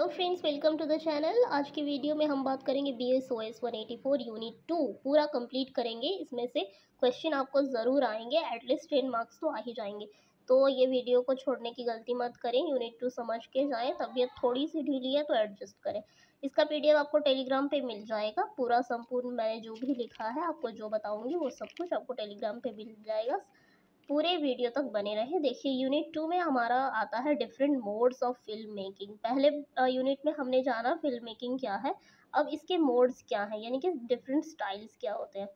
Hello friends, welcome to the channel. आज की video में हम बात करेंगे BSOS 184 यूनिट 2 पूरा कंप्लीट करेंगे। इसमें से क्वेश्चन आपको ज़रूर आएंगे, एटलीस्ट 10 मार्क्स तो आ ही जाएंगे। तो ये वीडियो को छोड़ने की गलती मत करें, यूनिट 2 समझ के जाएं। तबीयत थोड़ी सी ढीली है तो एडजस्ट करें। इसका PDF आपको टेलीग्राम पे मिल जाएगा। पूरा संपूर्ण मैंने जो भी लिखा है, आपको जो बताऊँगी वो सब कुछ आपको टेलीग्राम पे मिल जाएगा। पूरे वीडियो तक बने रहे। देखिए, यूनिट 2 में हमारा आता है different modes of film making. पहले यूनिट में हमने जाना फिल्म मेकिंग क्या है, अब इसके मोड्स क्या हैं, यानी कि डिफरेंट स्टाइल्स क्या होते हैं।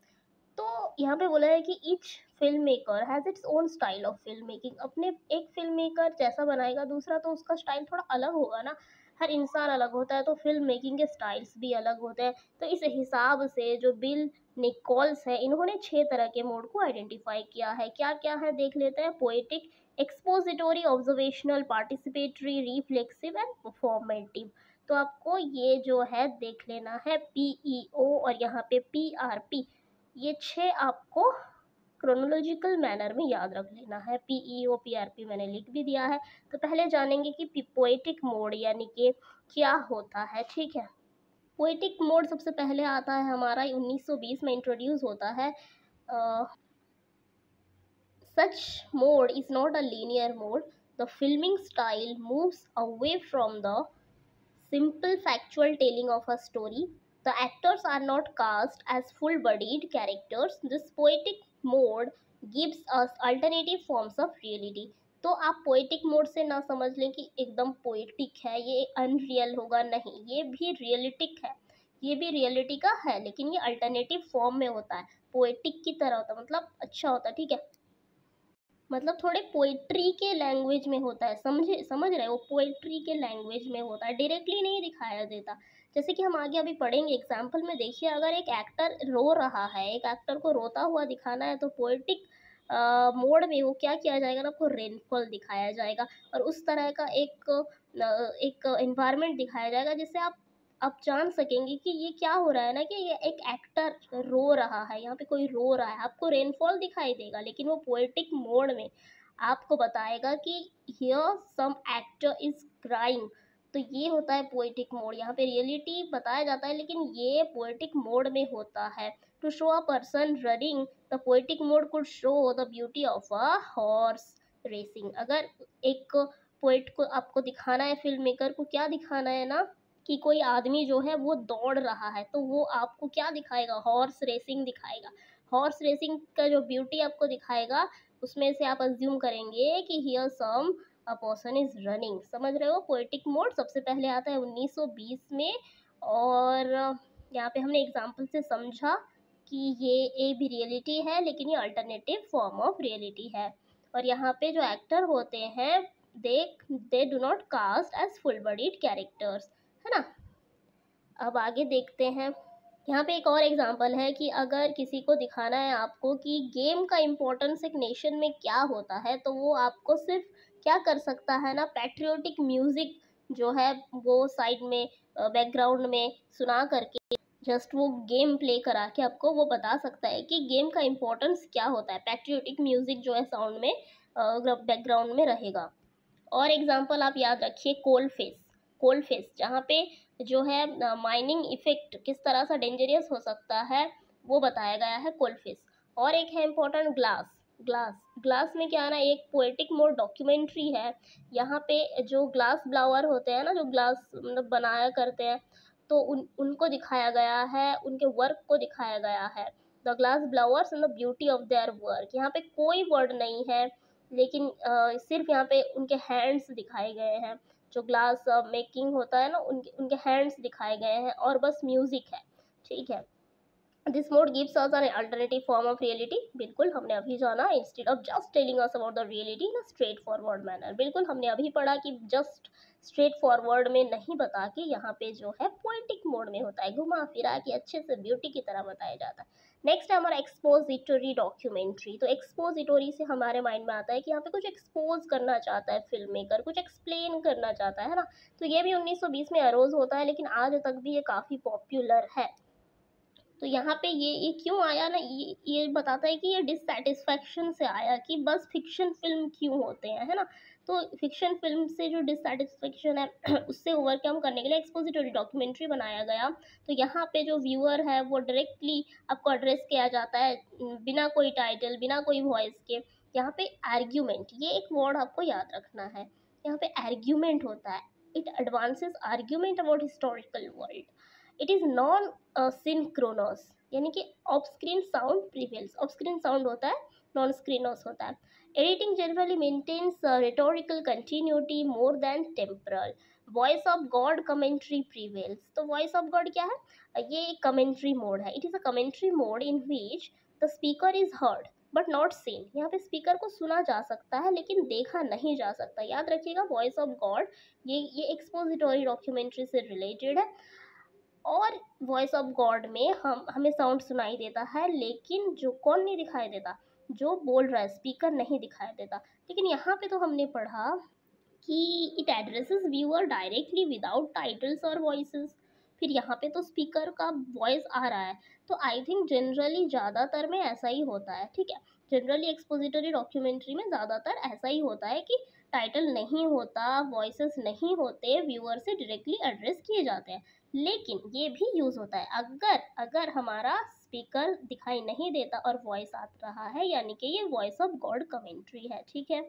तो यहाँ पे बोला है कि each film maker has its own style of film making. अपने एक फिल्म मेकर जैसा बनाएगा, दूसरा तो उसका स्टाइल थोड़ा अलग होगा ना। हर इंसान अलग होता है, तो फिल्म मेकिंग के स्टाइल्स भी अलग होते हैं। तो इस हिसाब से जो बिल निकोल्स है, इन्होंने 6 तरह के मोड को आइडेंटिफाई किया है। क्या क्या है देख लेते हैं। Poetic, एक्सपोजिटोरी, observational, participatory, reflexive and performative. तो आपको ये जो है देख लेना है, PEO और यहाँ पे PRP, ये 6 आपको क्रोनोलॉजिकल मैनर में याद रख लेना है। PEO PRP मैंने लिख भी दिया है। तो पहले जानेंगे कि पोएटिक मोड यानी कि क्या होता है। ठीक है, पोएटिक मोड सबसे पहले आता है हमारा 1920 में इंट्रोड्यूस होता है। Such mode is not a linear mode. The filming style moves away from the simple factual telling of a story. The actors are not cast as full bodied characters. This poetic mode gives us alternative forms of reality. तो आप poetic mode से ना समझ लें कि एकदम poetic है, ये अनरियल होगा, नहीं, ये भी रियलिटिक है। ये भी रियलिटी का है, लेकिन ये अल्टरनेटिव फॉर्म में होता है, पोएटिक की तरह होता है, मतलब अच्छा होता है। ठीक है, मतलब थोड़े पोइट्री के लैंग्वेज में होता है। समझ रहे हो, पोइट्री के लैंग्वेज में होता है, डायरेक्टली नहीं दिखाया देता। जैसे कि हम आगे अभी पढ़ेंगे एग्जाम्पल में। देखिए, अगर एक एक्टर रो रहा है, एक एक्टर को रोता हुआ दिखाना है, तो पोइटिक मोड में वो क्या किया जाएगा ना, आपको रेनफॉल दिखाया जाएगा और उस तरह का एक एनवायरनमेंट दिखाया जाएगा, जिससे आप जान सकेंगे कि ये क्या हो रहा है ना, कि ये एक एक्टर रो रहा है, यहाँ पे कोई रो रहा है। आपको रेनफॉल दिखाई देगा, लेकिन वो पोएटिक मोड में आपको बताएगा कि here some actor is crying. तो ये होता है पोएटिक मोड। यहाँ पे रियलिटी बताया जाता है, लेकिन ये पोएटिक मोड में होता है। To show a person running, the poetic mode could show the beauty of a horse racing. अगर एक पोएट को आपको दिखाना है, फिल्म मेकर को क्या दिखाना है ना, कि कोई आदमी जो है वो दौड़ रहा है, तो वो आपको क्या दिखाएगा, हॉर्स रेसिंग दिखाएगा। हॉर्स रेसिंग का जो ब्यूटी आपको दिखाएगा, उसमें से आप अज्यूम करेंगे कि here some a person is running. समझ रहे हो, पोएटिक मोड सबसे पहले आता है 1920 में। और यहाँ पे हमने एग्जाम्पल से समझा कि ये भी रियलिटी है, लेकिन ये अल्टरनेटिव फॉर्म ऑफ रियलिटी है। और यहाँ पे जो एक्टर होते हैं, they do not cast as full bodied characters, है ना। अब आगे देखते हैं। यहाँ पे एक और एग्जांपल है कि अगर किसी को दिखाना है आपको कि गेम का इम्पोर्टेंस एक नेशन में क्या होता है, तो वो आपको सिर्फ क्या कर सकता है ना, पैट्रियोटिक म्यूजिक जो है वो साइड में बैकग्राउंड में सुना करके जस्ट वो गेम प्ले करा के आपको वो बता सकता है कि गेम का इम्पोर्टेंस क्या होता है। पैट्रियोटिक म्यूजिक जो है साउंड में बैकग्राउंड में रहेगा। और एग्जांपल आप याद रखिए, कोल फेस जहाँ पे जो है माइनिंग इफेक्ट किस तरह से डेंजरियस हो सकता है, वो बताया गया है कोल फेस। और एक है इम्पोर्टेंट, ग्लास में क्या है ना, एक पोएटिक मोड डॉक्यूमेंट्री है। यहाँ पे जो ग्लास ब्लावर होते हैं ना, जो ग्लास मतलब बनाया करते हैं, तो उनको दिखाया गया है, उनके वर्क को दिखाया गया है। The glass blowers and the beauty of their work. यहाँ पे कोई वर्ड नहीं है, लेकिन सिर्फ यहाँ पे उनके हैंड्स दिखाए गए हैं। जो ग्लास मेकिंग होता है ना, उनके उनके हैंड्स दिखाए गए हैं और बस म्यूजिक है। ठीक है, this mode gives us an alternative form of reality. बिल्कुल हमने अभी जाना, instead of just telling us about the reality in a straight forward manner. बिल्कुल हमने अभी पढ़ा कि जस्ट स्ट्रेट फॉरवर्ड में नहीं बता के यहाँ पे जो है पोएटिक मोड में होता है, घुमा फिरा के अच्छे से ब्यूटी की तरह बताया जाता है। नेक्स्ट है हमारा एक्सपोजिटोरी डॉक्यूमेंट्री। तो एक्सपोजिटोरी से हमारे माइंड में आता है कि यहाँ पे कुछ एक्सपोज करना चाहता है फिल्म मेकर, कुछ एक्सप्लेन करना चाहता है ना। तो ये भी 1920 में अरोज होता है, लेकिन आज तक भी ये काफ़ी पॉपुलर है। तो यहाँ पे ये क्यों आया ना, ये बताता है कि ये डिससेटिस्फैक्शन से आया कि बस फिक्शन फिल्म क्यों होते हैं, है ना। तो फिक्शन फिल्म से जो डिससेटिस्फैक्शन है उससे ओवरकम करने के लिए एक्सपोजिटरी डॉक्यूमेंट्री बनाया गया। तो यहाँ पे जो व्यूअर है वो डायरेक्टली आपको एड्रेस किया जाता है, बिना कोई टाइटल, बिना कोई वॉइस के। यहाँ पे आर्ग्यूमेंट, ये एक वर्ड आपको याद रखना है, यहाँ पे आर्ग्यूमेंट होता है। It advances argument about historical world. It is non synchronous, यानी कि off screen sound prevails. Off screen sound होता है, नॉन स्क्रीनोस होता है। Editing generally maintains rhetorical continuity more than temporal. Voice of God commentary prevails. तो voice of God क्या है, ये एक कमेंट्री मोड है। It is a commentary mode in which the speaker is heard but not seen. यहाँ पे speaker को सुना जा सकता है लेकिन देखा नहीं जा सकता। याद रखिएगा, वॉइस ऑफ गॉड ये एक्सपोजिटोरी डॉक्यूमेंट्री से रिलेटेड है। और वॉइस ऑफ गॉड में हमें साउंड सुनाई देता है, लेकिन जो कौन नहीं दिखाई देता, जो बोल रहा है स्पीकर नहीं दिखाई देता। लेकिन यहाँ पे तो हमने पढ़ा कि it addresses viewer directly without titles और वॉइसेस। फिर यहाँ पे तो स्पीकर का वॉइस आ रहा है। तो आई थिंक जनरली ज़्यादातर में ऐसा ही होता है, ठीक है। जनरली एक्सपोजिटरी डॉक्यूमेंट्री में ज़्यादातर ऐसा ही होता है कि टाइटल नहीं होता, वॉइसेस नहीं होते, व्यूअर से डायरेक्टली एड्रेस किए जाते हैं। लेकिन ये भी यूज़ होता है अगर अगर हमारा स्पीकर दिखाई नहीं देता और वॉइस आ रहा है, यानी कि ये वॉइस ऑफ गॉड कमेंट्री है, ठीक है।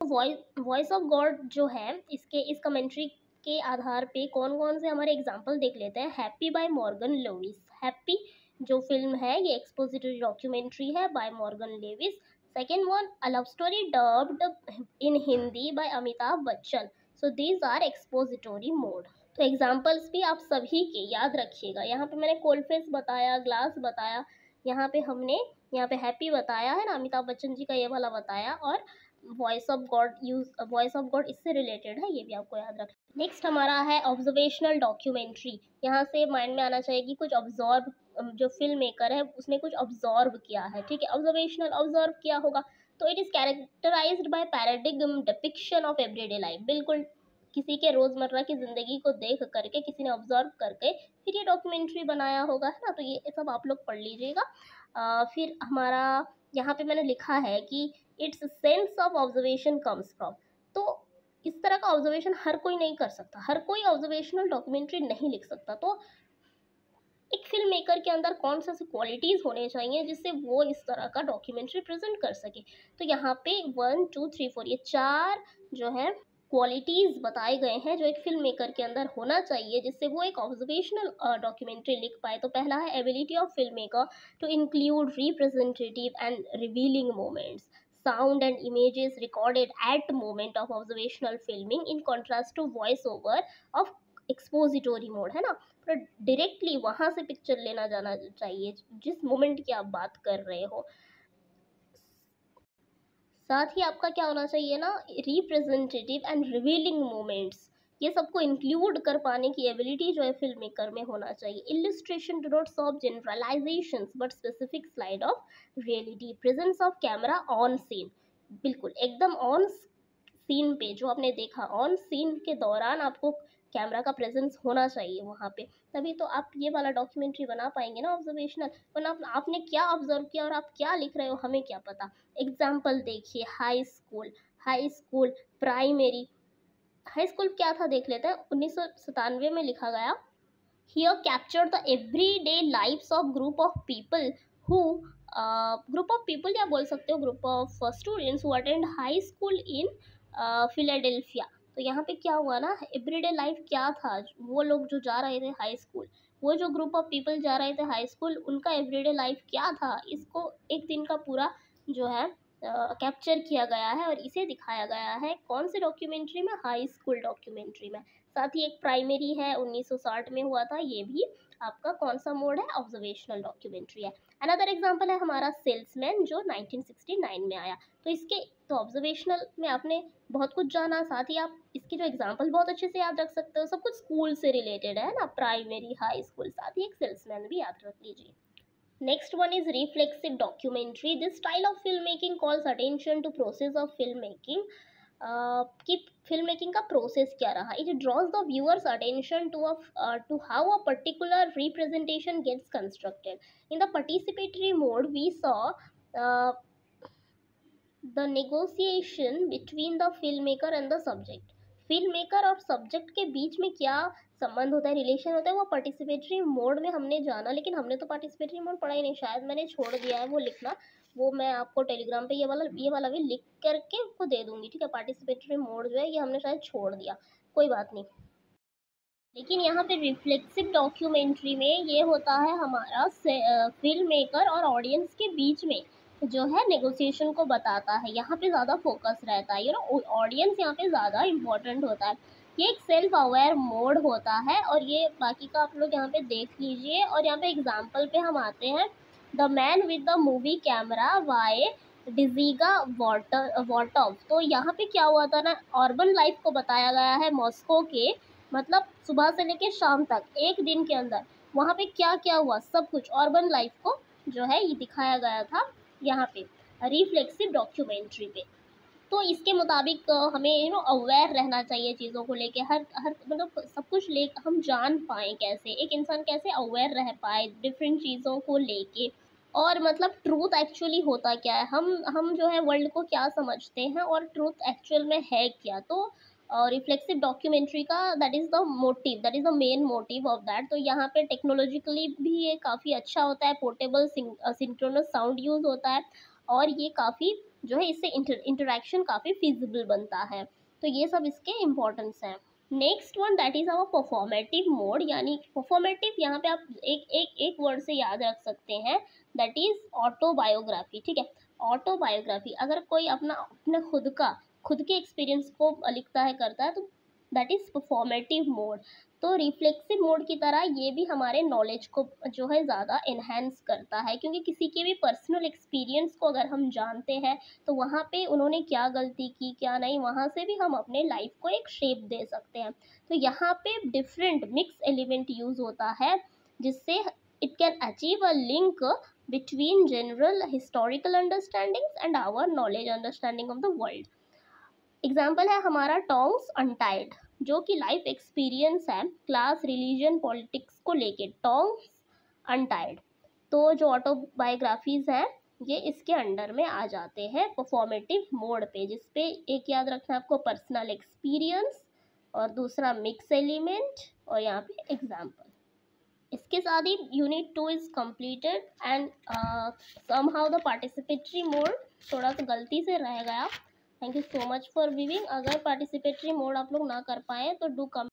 वॉइस ऑफ गॉड जो है, इसके इस कमेंट्री के आधार पे कौन कौन से हमारे एग्जाम्पल देख लेते हैं। Happy by Morgan Lewis. Happy जो फिल्म है ये एक्सपोजिटरी डॉक्यूमेंट्री है by Morgan Lewis. Second one, a love story dubbed in Hindi by Amitabh Bachchan. So these are expository mode. तो एग्जाम्पल्स भी आप सभी के याद रखिएगा। यहाँ पे मैंने कोल्ड फेस बताया, ग्लास बताया, यहाँ पे हमने यहाँ पे हैप्पी बताया है ना, अमिताभ बच्चन जी का ये वाला बताया, और वॉइस ऑफ गॉड इससे रिलेटेड है, ये भी आपको याद रखना। नेक्स्ट हमारा है ऑब्जर्वेशनल डॉक्यूमेंट्री। यहाँ से माइंड में आना चाहिए कि कुछ ऑब्जर्व, जो फिल्म मेकर है उसने कुछ ऑब्जर्व किया है, ठीक है। ऑब्जर्वेशनल, ऑब्जर्व किया होगा तो it is characterised by paradigm depiction of everyday life. बिल्कुल किसी के रोजमर्रा की जिंदगी को देख करके, किसी ने ऑब्जर्व करके फिर ये डॉक्यूमेंट्री बनाया होगा, है ना। तो ये सब आप लोग पढ़ लीजिएगा। फिर हमारा यहाँ पे मैंने लिखा है कि its sense of observation comes from. तो इस तरह का ऑब्जर्वेशन हर कोई नहीं कर सकता, हर कोई ऑब्जर्वेशनल डॉक्यूमेंट्री नहीं लिख सकता। तो एक फिल्म मेकर के अंदर कौन सा सी क्वालिटीज़ होने चाहिए जिससे वो इस तरह का डॉक्यूमेंट्री प्रेजेंट कर सके। तो यहाँ पे 1 2 3 4 ये 4 जो है क्वालिटीज़ बताए गए हैं जो एक फिल्म मेकर के अंदर होना चाहिए जिससे वो एक ऑब्जर्वेशनल डॉक्यूमेंट्री लिख पाए। तो पहला है ability of film maker to include representative and revealing moments, sound and images recorded at moment of observational filming in contrast to voice over of expository mode, है ना। तो डायरेक्टली वहाँ से पिक्चर लेना जाना चाहिए जिस मोमेंट की आप बात कर रहे हो। साथ ही आपका क्या होना चाहिए ना, रिप्रेजेंटेटिव एंड रिवीलिंग मोमेंट्स, ये सबको इंक्लूड कर पाने की एबिलिटी जो है फिल्म मेकर में होना चाहिए। Illustration do not serve generalisations but specific slide of reality. Presence of camera on scene, बिल्कुल एकदम ऑन सीन पे, जो आपने देखा ऑन सीन के दौरान आपको कैमरा का प्रेजेंस होना चाहिए वहाँ पे, तभी तो आप ये वाला डॉक्यूमेंट्री बना पाएंगे ना ऑब्जर्वेशनल। वरना आपने क्या ऑब्जर्व किया और आप क्या लिख रहे हो हमें क्या पता। एग्जाम्पल देखिए, high school primary. High school क्या था देख लेते हैं। 1997 में लिखा गया, here captured the everyday lives of group of people who group of people या बोल सकते हो group of students who attend high school in Philadelphia। तो यहाँ पे क्या हुआ ना, एवरीडे लाइफ क्या था, वो लोग जो जा रहे थे हाई स्कूल, वो जो ग्रुप ऑफ पीपल जा रहे थे हाई स्कूल, उनका एवरीडे लाइफ क्या था, इसको एक दिन का पूरा जो है कैप्चर किया गया है और इसे दिखाया गया है कौन से डॉक्यूमेंट्री में, हाई स्कूल डॉक्यूमेंट्री में। साथ ही एक प्राइमरी है 1960 में हुआ था, ये भी आपका कौन सा मोड है, ऑब्जर्वेशनल डॉक्यूमेंट्री है। अनदर एग्जांपल है हमारा सेल्समैन जो 1969 में आया। तो इसके तो ऑब्जर्वेशनल में आपने बहुत कुछ जाना, साथ ही आप इसके जो एग्जांपल बहुत अच्छे से याद रख सकते हो। सब कुछ स्कूल से रिलेटेड है ना, प्राइमरी हाई स्कूल, साथ ही एक सेल्समैन भी याद रख लीजिए। Next one is reflexive documentary. This style of filmmaking calls attention to process of filmmaking कि फिल्म मेकिंग का प्रोसेस क्या रहा. It draws the viewers attention to how a particular representation gets constructed. In the participatory mode we saw the negotiation between the film maker and the subject. Film maker और subject के बीच में क्या संबंध होता है, रिलेशन होता है, वो पार्टिसिपेटरी मोड में हमने जाना. लेकिन हमने तो पार्टिसिपेटरी मोड पढ़ा ही नहीं, शायद मैंने छोड़ दिया है वो लिखना. वो मैं आपको टेलीग्राम पे ये वाला भी लिख करके आपको दे दूंगी, ठीक है. पार्टिसिपेटरी मोड जो है ये हमने शायद छोड़ दिया, कोई बात नहीं. लेकिन यहाँ पे रिफ्लेक्सिव डॉक्यूमेंट्री में ये होता है हमारा फिल्म मेकर और ऑडियंस के बीच में जो है नेगोशिएशन को बताता है. यहाँ पे ज़्यादा फोकस रहता है, ऑडियंस यहाँ पे ज़्यादा इम्पोर्टेंट होता है. ये एक सेल्फ अवेयर मोड होता है और ये बाकी का आप लोग यहाँ पे देख लीजिए. और यहाँ पे एग्जाम्पल पे हम आते हैं. The man with the movie camera by Dziga Vertov. तो यहाँ पे क्या हुआ था ना, अर्बन लाइफ को बताया गया है मॉस्को के, मतलब सुबह से लेके शाम तक एक दिन के अंदर वहाँ पे क्या क्या हुआ, सब कुछ अर्बन लाइफ को जो है ये दिखाया गया था यहाँ पे रिफ्लेक्सिव डॉक्यूमेंट्री पे. तो इसके मुताबिक हमें अवेयर रहना चाहिए चीज़ों को लेके. हर हर मतलब सब कुछ ले हम जान पाएँ, कैसे एक इंसान कैसे अवेयर रह पाए डिफरेंट चीज़ों को लेके. और मतलब ट्रूथ एक्चुअली होता क्या है, हम जो है वर्ल्ड को क्या समझते हैं और ट्रूथ एक्चुअल में है क्या. तो रिफ्लेक्सिव डॉक्यूमेंट्री का that is the main motive of that. तो यहाँ पे टेक्नोलॉजिकली भी ये काफ़ी अच्छा होता है. पोर्टेबल सिंक्रोनस साउंड यूज़ होता है और ये काफ़ी जो है इससे इंटरेक्शन काफ़ी फिजिबल बनता है. तो ये सब इसके इम्पोर्टेंस हैं. Next one that is our performative mode. यानी परफॉर्मेटिव यहाँ पे आप एक वर्ड से याद रख सकते हैं, दैट इज़ ऑटोबायोग्राफी, ठीक है. ऑटोबायोग्राफी अगर कोई अपने खुद के एक्सपीरियंस को लिखता है, करता है, तो दैट इज़ परफॉर्मेटिव मोड. तो रिफ्लेक्सिव मोड की तरह ये भी हमारे नॉलेज को जो है ज़्यादा इन्हेंस करता है, क्योंकि किसी के भी पर्सनल एक्सपीरियंस को अगर हम जानते हैं तो वहाँ पे उन्होंने क्या गलती की क्या नहीं, वहाँ से भी हम अपने लाइफ को एक शेप दे सकते हैं. तो यहाँ पे डिफरेंट मिक्स एलिमेंट यूज़ होता है जिससे it can achieve a link between general historical understandings and our knowledge understanding of the world. Example है हमारा टॉन्ग्स अनटाइड, जो कि लाइफ एक्सपीरियंस है क्लास रिलीजन पॉलिटिक्स को लेके. Tongues Untied. तो जो ऑटोबायोग्राफीज हैं ये इसके अंडर में आ जाते हैं परफॉर्मेटिव मोड पे, जिसपे एक याद रखना आपको पर्सनल एक्सपीरियंस और दूसरा मिक्स एलिमेंट और यहाँ पे एग्जाम्पल. इसके साथ ही unit 2 is completed and somehow the participatory mode थोड़ा सा गलती से रह गया. Thank you so much for viewing. अगर पार्टिसिपेटरी मोड आप लोग ना कर पाए तो डू कम